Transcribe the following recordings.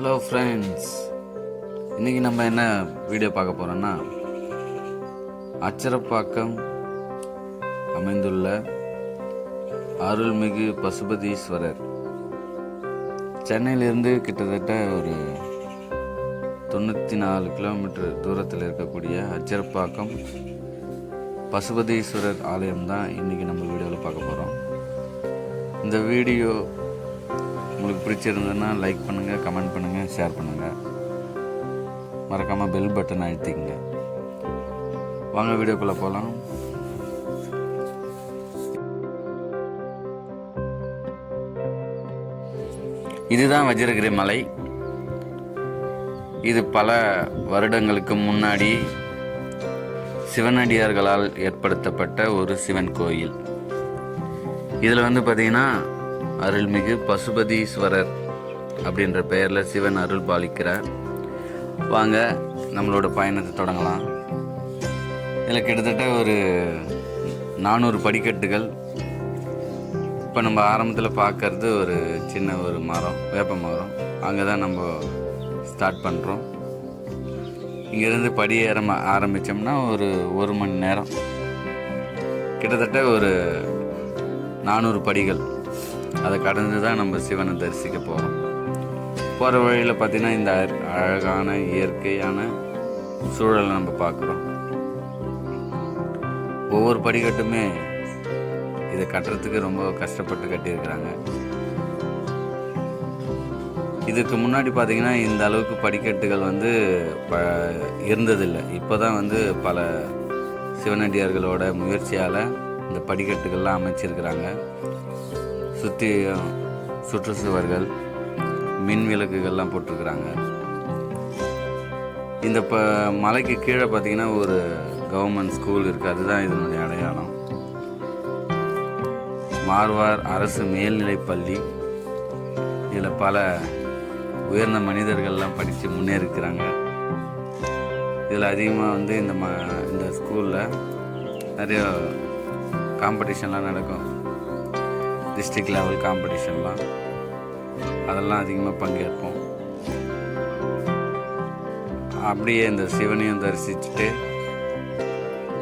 Hello friends, இன்றைக்கி நம்ம என்ன வீடியோ பார்க்க போகிறோன்னா, அச்சரப்பாக்கம் அமைந்துள்ள அருள்மிகு பசுபதீஸ்வரர், சென்னையிலிருந்து கிட்டத்தட்ட ஒரு 94 கிலோமீட்டர் தூரத்தில் இருக்கக்கூடிய அச்சரப்பாக்கம் பசுபதீஸ்வரர் ஆலயம் தான் இன்றைக்கி நம்ம வீடியோவில் பார்க்க போகிறோம். இந்த வீடியோ உங்களுக்கு பிடிச்சிருந்ததுன்னா லைக் பண்ணுங்கள், கமெண்ட் பண்ணுங்கள், ஷேர் பண்ணுங்கள், மறக்காமல் பெல் பட்டன் அழுத்திக்கங்க. வாங்க வீடியோக்குள்ளே போகலாம். இதுதான் வஜ்ரகிரி மலை. இது பல வருடங்களுக்கு முன்னாடி சிவனடியார்களால் ஏற்படுத்தப்பட்ட ஒரு சிவன் கோயில். இதில் பார்த்திங்கன்னா அருள்மிகு பசுபதீஸ்வரர் அப்படின்ற பெயரில் சிவன் அருள் பாலிக்கிறார். வாங்க நம்மளோட பயணத்தை தொடங்கலாம். இதில் கிட்டத்தட்ட ஒரு 400 படிக்கட்டுகள். இப்போ நம்ம ஆரம்பத்தில் பார்க்கறது ஒரு சின்ன ஒரு மரம், வேப்ப மரம். அங்கே தான் நம்ம ஸ்டார்ட் பண்ணுறோம். இங்கேருந்து படி ஏற ஆரம்பித்தோம்னா ஒரு மணி நேரம், கிட்டத்தட்ட ஒரு 400 படிகள். அதை கடந்து தான் நம்ம சிவனை தரிசிக்க போகிறோம். போகிற வழியில் பார்த்திங்கன்னா இந்த அழகான இயற்கையான சூழலை நம்ம பார்க்குறோம். ஒவ்வொரு படிக்கட்டுமே இதை கட்டுறதுக்கு ரொம்ப கஷ்டப்பட்டு கட்டியிருக்கிறாங்க. இதுக்கு முன்னாடி பார்த்திங்கன்னா இந்த அளவுக்கு படிக்கட்டுகள் இருந்ததில்லை. இப்போ தான் பல சிவனடியார்களோட முயற்சியால் இந்த படிக்கட்டுகள்லாம் அமைச்சிருக்கிறாங்க. சுற்றி சுற்றுச்சுவர்கள், மின் விளக்குகள்லாம் போட்டிருக்கிறாங்க. இந்த மலைக்கு கீழே பார்த்திங்கன்னா ஒரு கவர்மெண்ட் ஸ்கூல் இருக்குது. அதுதான் இதனுடைய அடையாளம். மார்வார் அரசு மேல்நிலைப்பள்ளி. இதில் பல உயர்ந்த மனிதர்கள்லாம் படித்து முன்னேறிக்கிறாங்க. இதில் அதிகமாக இந்த ஸ்கூலில் நிறைய காம்படிஷன்லாம் நடக்கும். டிஸ்ட்ரிக்ட் லெவல் காம்படிஷன்லாம், அதெல்லாம் அதிகமாக பங்கேற்போம். அப்படியே இந்த சிவனையும் தரிசிச்சுட்டு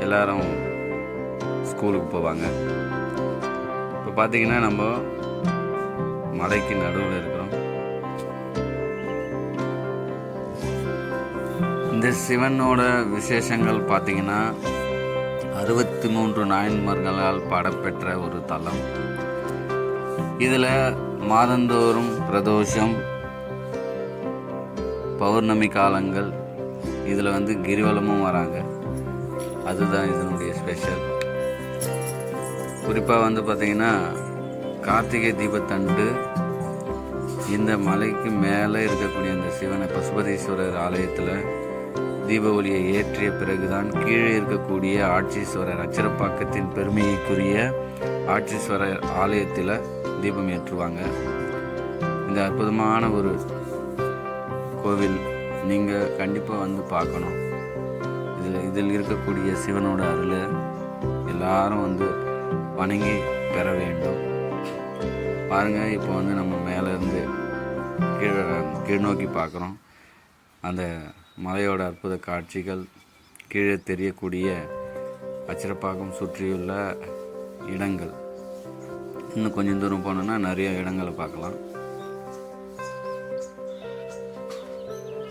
எல்லாரும் ஸ்கூலுக்கு போவாங்க. இப்போ பார்த்திங்கன்னா நம்ம மலைக்கு நடுவில் இருக்கிறோம். இந்த சிவனோட விசேஷங்கள் பார்த்திங்கன்னா 63 நாயன்மார்களால் பாடப்பெற்ற ஒரு தலம். இதில் மாதந்தோறும் பிரதோஷம், பௌர்ணமி காலங்கள் இதில் கிரிவலமும் வராங்க. அதுதான் இதனுடைய ஸ்பெஷல். குறிப்பாக பார்த்திங்கன்னா கார்த்திகை தீபத்தண்டு இந்த மலைக்கு மேலே இருக்கக்கூடிய இந்த சிவனை பசுபதீஸ்வரர் ஆலயத்தில் தீப ஒளியை ஏற்றிய பிறகுதான் கீழே இருக்கக்கூடிய ஆட்சீஸ்வரர், அச்சரப்பாக்கத்தின் பெருமைக்குரிய ஆட்சீஸ்வரர் ஆலயத்தில் தீபம் ஏற்றுவாங்க. இந்த அற்புதமான ஒரு கோவில் நீங்கள் கண்டிப்பாக பார்க்கணும். இதில் இருக்கக்கூடிய சிவனோட அருளை எல்லாரும் வணங்கி பெற வேண்டும். பாருங்கள், இப்போ நம்ம மேலேருந்து கீழ் நோக்கி பார்க்குறோம். அந்த மலையோட அற்புத காட்சிகள், கீழே தெரியக்கூடிய அச்சரப்பாக்கம் சுற்றியுள்ள இடங்கள். இன்னும் கொஞ்சம் தூரம் போனோன்னா நிறைய இடங்களை பார்க்கலாம்.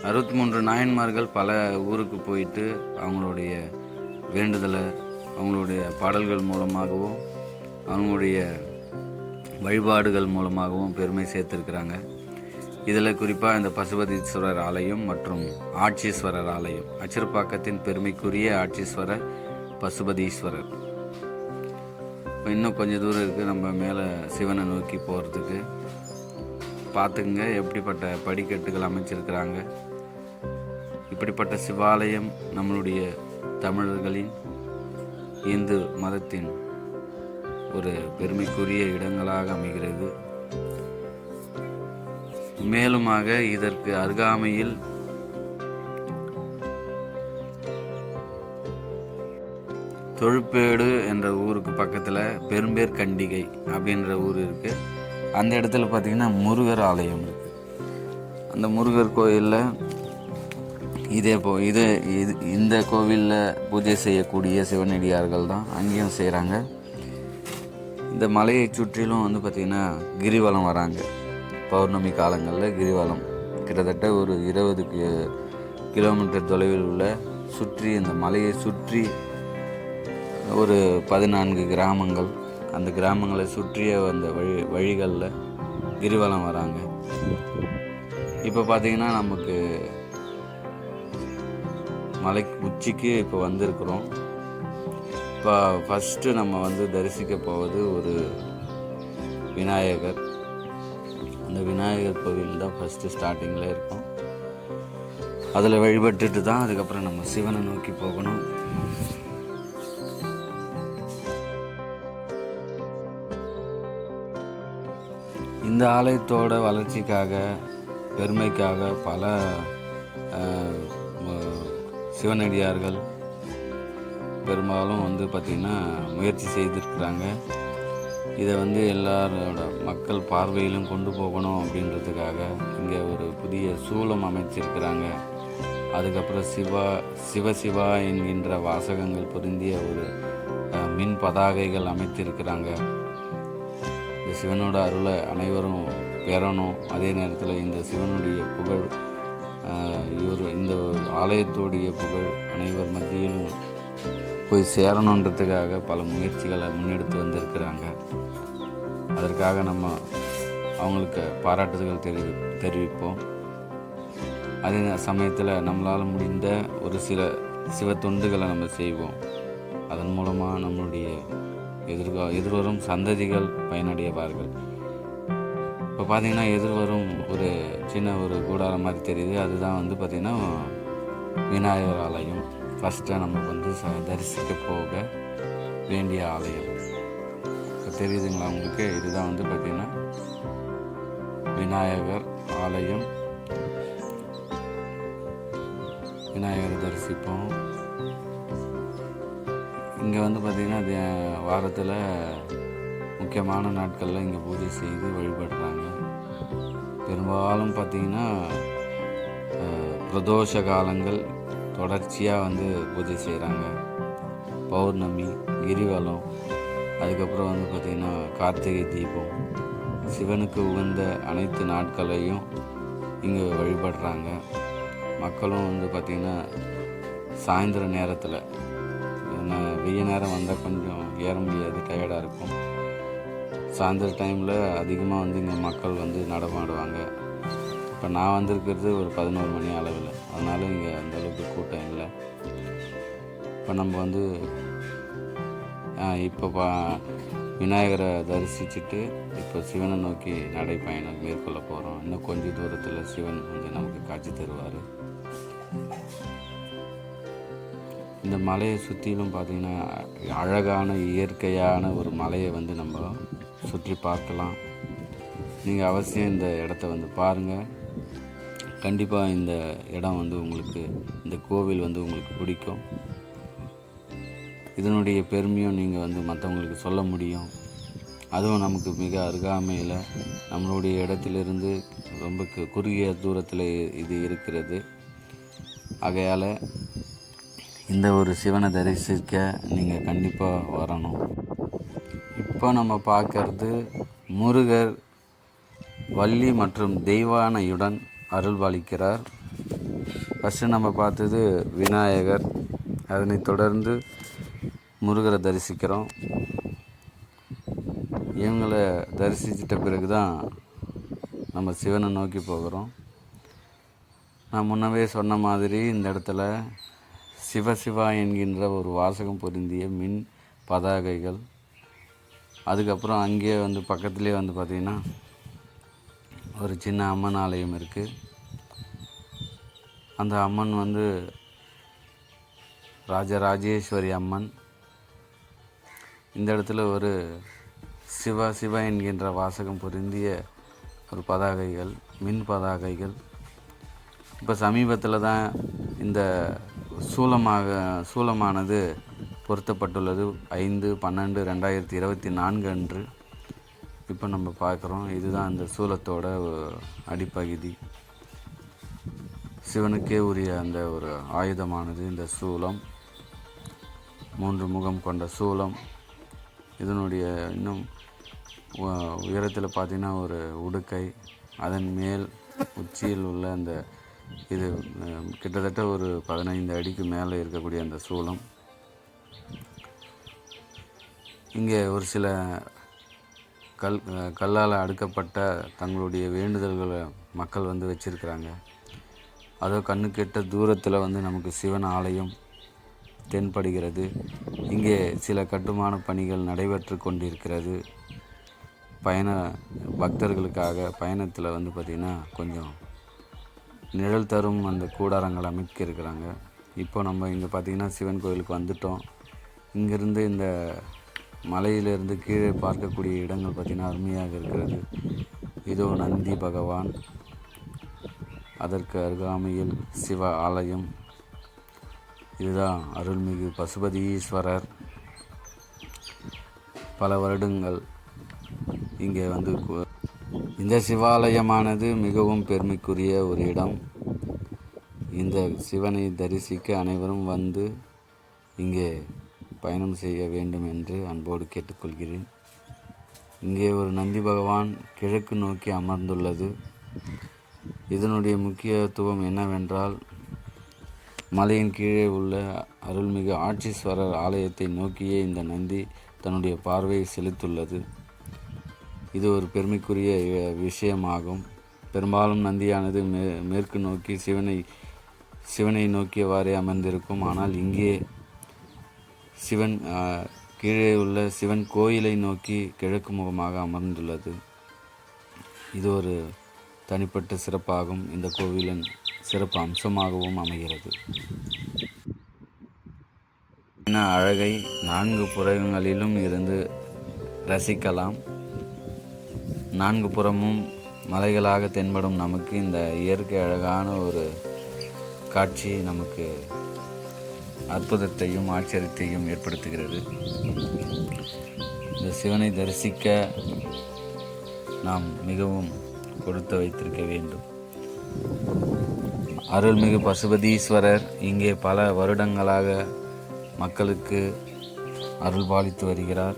63 நாயன்மார்கள் பல ஊருக்கு போயிட்டு அவங்களுடைய வேண்டுதலை அவங்களுடைய பாடல்கள் மூலமாகவும் அவங்களுடைய வழிபாடுகள் மூலமாகவும் பெருமை சேர்த்துருக்கிறாங்க. இதில் குறிப்பாக இந்த பசுபதீஸ்வரர் ஆலயம் மற்றும் ஆட்சீஸ்வரர் ஆலயம், அச்சரப்பாக்கத்தின் பெருமைக்குரிய ஆட்சீஸ்வரர் பசுபதீஸ்வரர். இன்னும் கொஞ்சம் தூரம் இருக்குது நம்ம மேலே சிவனை நோக்கி போகிறதுக்கு. பார்த்துங்க எப்படிப்பட்ட படிக்கட்டுகள் அமைச்சிருக்கிறாங்க. இப்படிப்பட்ட சிவாலயம் நம்மளுடைய தமிழர்களின் இந்து மதத்தின் ஒரு பெருமைக்குரிய இடங்களாக அமைகிறது. மேலுமாக இதற்கு அருகாமையில் தொழுப்பேடு என்ற ஊருக்கு பக்கத்தில் பெரும்பேர் கண்டிகை அப்படின்ற ஊர் இருக்குது. அந்த இடத்துல பார்த்திங்கன்னா முருகர் ஆலயம் இருக்குது. அந்த முருகர் கோயிலில் இந்த கோவிலில் பூஜை செய்யக்கூடிய சிவனடியார்கள் தான் அங்கேயும் செய்கிறாங்க. இந்த மலையை சுற்றிலும் வந்து பார்த்திங்கன்னா கிரிவலம் வராங்க. பௌர்ணமி காலங்களில் கிரிவலம் கிட்டத்தட்ட ஒரு 20 கிலோமீட்டர் தொலைவில் உள்ள சுற்றி இந்த மலையை சுற்றி ஒரு 14 கிராமங்கள், அந்த கிராமங்களை சுற்றிய அந்த வழிகளில் கிரிவலம் வராங்க. இப்போ பார்த்திங்கன்னா நமக்கு மலை உச்சிக்கு இப்போ வந்திருக்கிறோம். இப்போ ஃபஸ்ட்டு நம்ம வந்து தரிசிக்க போவது ஒரு விநாயகர். அந்த விநாயகர் கோவில் தான் ஃபஸ்ட்டு ஸ்டார்டிங்கில் இருக்கும். அதில் வழிபட்டுட்டு தான் அதுக்கப்புறம் நம்ம சிவனை நோக்கி போகணும். இந்த ஆலயத்தோட வளர்ச்சிக்காக, பெருமைக்காக பல சிவனடியார்கள் பெரும்பாலும் வந்து பார்த்திங்கன்னா முயற்சி செய்திருக்கிறாங்க. இதை வந்து எல்லாரோட மக்கள் பார்வையிலும் கொண்டு போகணும் அப்படின்றதுக்காக இங்கே ஒரு புதிய சூலம் அமைச்சிருக்கிறாங்க. அதுக்கப்புறம் சிவா என்கின்ற வாசகங்கள் பொருந்திய ஒரு மின் பதாகைகள் அமைத்திருக்கிறாங்க. இந்த சிவனோட அருளை அனைவரும் பெறணும். அதே நேரத்தில் இந்த சிவனுடைய புகழ், இந்த ஆலயத்தோடைய புகழ் அனைவர் மத்தியிலும் போய் சேரணுன்றதுக்காக பல முயற்சிகளை முன்னெடுத்து வந்திருக்கிறாங்க. அதற்காக நம்ம அவங்களுக்கு பாராட்டுதல்கள் தெரிவிப்போம். அதே சமயத்தில் நம்மளால் முடிந்த ஒரு சில சிவ தொண்டுகளை நம்ம செய்வோம். அதன் மூலமாக நம்மளுடைய எதிர்வரும் சந்ததிகள் பயனடைவார்கள். இப்போ பார்த்திங்கன்னா எதிர்வரும் ஒரு சின்ன ஒரு கூடாரம் மாதிரி தெரியுது. அதுதான் வந்து பார்த்திங்கன்னா விநாயகர் ஆலயம். ஃபஸ்ட்டாக நம்ம வந்து தரிசிக்க போக வேண்டிய ஆலயம். இப்போ தெரியுதுங்களா உங்களுக்கு? இதுதான் வந்து பார்த்திங்கன்னா விநாயகர் ஆலயம். விநாயகரை தரிசிப்போம். இங்கே வந்து பார்த்திங்கன்னா வாரத்தில் முக்கியமான நாட்களில் இங்கே பூஜை செய்து வழிபடுறாங்க. பெரும்பாலும் பார்த்திங்கன்னா பிரதோஷ காலங்கள் தொடர்ச்சியாக வந்து பூஜை செய்கிறாங்க. பௌர்ணமி, கிரிவலம், அதுக்கப்புறம் வந்து பார்த்திங்கன்னா கார்த்திகை தீபம், சிவனுக்கு உகந்த அனைத்து நாட்களையும் இங்கே வழிபடுறாங்க. மக்களும் வந்து பார்த்திங்கன்னா சாயந்தர நேரத்தில், வெய்ய நேரம் வந்தால் கொஞ்சம் ஏற முடியாது, டயர்டாக இருக்கும். சாயந்தர டைமில் அதிகமாக வந்து இங்கே மக்கள் வந்து நடமாடுவாங்க. இப்போ நான் வந்திருக்கிறது ஒரு 11 மணி அளவில், அதனால் இங்கே அந்தளவுக்கு கூட்டம் இல்லை. இப்போ நம்ம வந்து இப்போ விநாயகரை தரிசிச்சுட்டு இப்போ சிவனை நோக்கி நடைப்பயணம் மேற்கொள்ள போகிறோம். இன்னும் கொஞ்சம் தூரத்தில் சிவன் வந்து நமக்கு காட்சி தருவார். இந்த மலையை சுற்றிலும் பார்த்திங்கன்னா அழகான இயற்கையான ஒரு மலையை வந்து நம்ம சுற்றி பார்க்கலாம். நீங்கள் அவசியம் இந்த இடத்த வந்து பாருங்கள். கண்டிப்பாக இந்த இடம் வந்து உங்களுக்கு, இந்த கோவில் வந்து உங்களுக்கு பிடிக்கும். இதனுடைய பெருமையும் நீங்கள் வந்து மற்றவங்களுக்கு சொல்ல முடியும். அதுவும் நமக்கு மிக அருகாமையில் நம்மளுடைய இடத்திலிருந்து ரொம்ப குறுகிய தூரத்தில் இது இருக்கிறது. ஆகையால் இந்த ஒரு சிவனை தரிசிக்க நீங்கள் கண்டிப்பாக வரணும். இப்போ நம்ம பார்க்கறது முருகர் வள்ளி மற்றும் தெய்வானையுடன் அருள்பாலிக்கிறார். ஃபஸ்ட்டு நம்ம பார்த்தது விநாயகர், அதனைத் தொடர்ந்து முருகரை தரிசிக்கிறோம். இவங்களை தரிசிச்சிட்ட பிறகு தான் நம்ம சிவனை நோக்கி போகிறோம். நான் முன்னவே சொன்ன மாதிரி இந்த இடத்துல சிவா என்கின்ற ஒரு வாசகம் பொருந்திய மின் பதாகைகள், அதுக்கப்புறம் அங்கேயே வந்து பக்கத்துலேயே வந்து பார்த்திங்கன்னா ஒரு சின்ன அம்மன் ஆலயம் இருக்குது. அந்த அம்மன் வந்து ராஜராஜேஸ்வரி அம்மன். இந்த இடத்துல ஒரு சிவா என்கின்ற வாசகம் பொருந்திய ஒரு பதாகைகள், மின் பதாகைகள். இப்போ சமீபத்தில் தான் இந்த சூலமானது பொருத்தப்பட்டுள்ளது 5/12/2024 அன்று. இப்போ நம்ம பார்க்குறோம், இதுதான் அந்த சூலத்தோட அடிப்பகுதி. சிவனுக்கே உரிய அந்த ஒரு ஆயுதமானது இந்த சூலம். 3 முகம் கொண்ட சூலம். இதனுடைய இன்னும் உயரத்தில் பார்த்திங்கன்னா ஒரு உடுக்கை, அதன் மேல் உச்சியில் உள்ள அந்த இது கிட்டத்தட்ட ஒரு 15 அடிக்கு மேலே இருக்கக்கூடிய அந்த சூலம். இங்கே ஒரு சில கல்லால் அடுக்கப்பட்ட தங்களுடைய வேண்டுதல்களை மக்கள் வந்து வச்சுருக்கிறாங்க. அதோ கண்ணுக்கெட்ட தூரத்தில் வந்து நமக்கு சிவன் ஆலயம் தென்படுகிறது. இங்கே சில கட்டுமான பணிகள் நடைபெற்று கொண்டிருக்கிறது. பக்தர்களுக்காக பயணத்தில் வந்து பார்த்திங்கன்னா கொஞ்சம் நிழல் தரும் அந்த கூடாரங்கள் அமைக்க இருக்கிறாங்க. இப்போ நம்ம இங்கே பார்த்திங்கன்னா சிவன் கோயிலுக்கு வந்துட்டோம். இங்கேருந்து இந்த மலையிலிருந்து கீழே பார்க்கக்கூடிய இடங்கள் பார்த்திங்கன்னா அருமையாக இருக்கிறது. இதோ நந்தி பகவான், அதற்கு அருகாமையில் சிவ ஆலயம். இதுதான் அருள்மிகு பசுபதீஸ்வரர். பல வருடங்கள் இங்கே வந்து இந்த சிவாலயமானது மிகவும் பெருமைக்குரிய ஒரு இடம். இந்த சிவனை தரிசிக்க அனைவரும் வந்து இங்கே பயணம் செய்ய வேண்டும் என்று அன்போடு கேட்டுக்கொள்கிறேன். இங்கே ஒரு நந்தி பகவான் கிழக்கு நோக்கி அமர்ந்துள்ளது. இதனுடைய முக்கியத்துவம் என்னவென்றால், மலையின் கீழே உள்ள அருள்மிகு ஆட்சீஸ்வரர் ஆலயத்தை நோக்கியே இந்த நந்தி தன்னுடைய பார்வையை செலுத்துள்ளது. இது ஒரு பெருமைக்குரிய விஷயமாகும். பெரும்பாலும் நந்தியானது மேற்கு நோக்கி சிவனை நோக்கியவாறே அமர்ந்திருக்கும். ஆனால் இங்கே சிவன் கீழே உள்ள சிவன் கோயிலை நோக்கி கிழக்கு முகமாக அமர்ந்துள்ளது. இது ஒரு தனிப்பட்ட சிறப்பாகும். இந்த கோவிலின் சிறப்பு அம்சமாகவும் அமைகிறது. அழகை 4 புறங்களிலும் இருந்து ரசிக்கலாம். 4 புறமும் மலைகளாக தென்படும் நமக்கு இந்த இயற்கை அழகான ஒரு காட்சி நமக்கு அற்புதத்தையும் ஆச்சரியத்தையும் ஏற்படுத்துகிறது. இந்த சிவனை தரிசிக்க நாம் மிகவும் கொடுத்து வைத்திருக்க வேண்டும். அருள்மிகு பசுபதீஸ்வரர் இங்கே பல வருடங்களாக மக்களுக்கு அருள் பாலித்து வருகிறார்.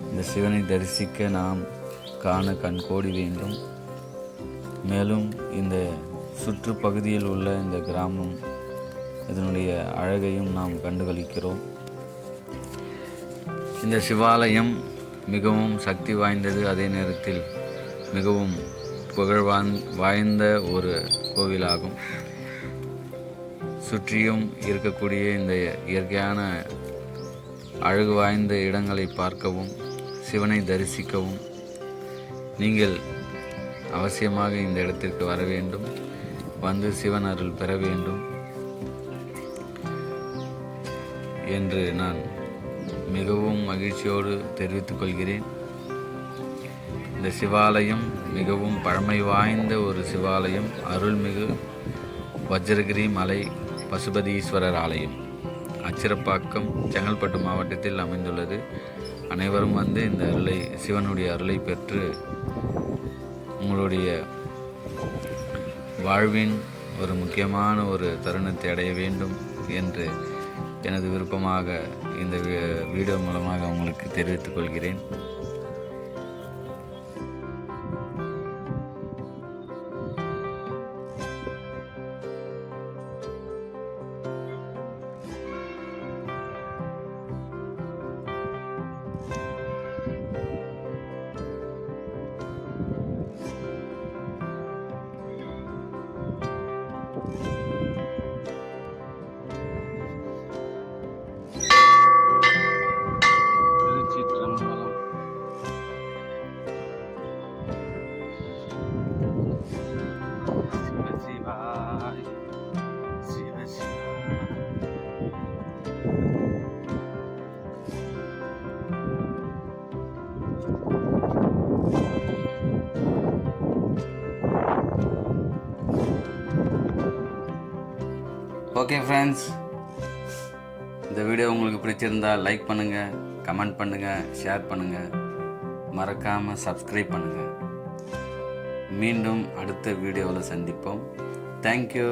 இந்த சிவனை தரிசிக்க நாம் காண கண்கோடி வேண்டும். மேலும் இந்த சுற்றுப்பகுதியில் உள்ள இந்த கிராமம், இதனுடைய அழகையும் நாம் கண்டுகளிக்கிறோம். இந்த சிவாலயம் மிகவும் சக்தி வாய்ந்தது, அதே நேரத்தில் மிகவும் புகழ் வாய்ந்த ஒரு கோவிலாகும். சுற்றியும் இருக்கக்கூடிய இந்த இயற்கையான அழகு வாய்ந்த இடங்களை பார்க்கவும், சிவனை தரிசிக்கவும் நீங்கள் அவசியமாக இந்த இடத்திற்கு வர வேண்டும். வந்து சிவன் அருள் பெற வேண்டும் என்று நான் மிகவும் மகிழ்ச்சியோடு தெரிவித்துக் கொள்கிறேன். இந்த சிவாலயம் மிகவும் பழமை வாய்ந்த ஒரு சிவாலயம். அருள்மிகு வஜ்ரகிரி மலை பசுபதீஸ்வரர் ஆலயம், அச்சிரப்பாக்கம், செங்கல்பட்டு மாவட்டத்தில் அமைந்துள்ளது. அனைவரும் வந்து இந்த சிவனுடைய அருளை பெற்று உங்களுடைய வாழ்வின் ஒரு முக்கியமான ஒரு தருணத்தை அடைய வேண்டும் என்று எனது விருப்பமாக இந்த வீடியோ மூலமாக உங்களுக்கு தெரிவித்துக் கொள்கிறேன். ஓகே ஃப்ரெண்ட்ஸ், இந்த வீடியோ உங்களுக்கு பிடிச்சிருந்தால் லைக் பண்ணுங்கள், கமெண்ட் பண்ணுங்கள், ஷேர் பண்ணுங்கள், மறக்காமல் சப்ஸ்கிரைப் பண்ணுங்கள். மீண்டும் அடுத்த வீடியோவில் சந்திப்போம். தேங்க்யூ.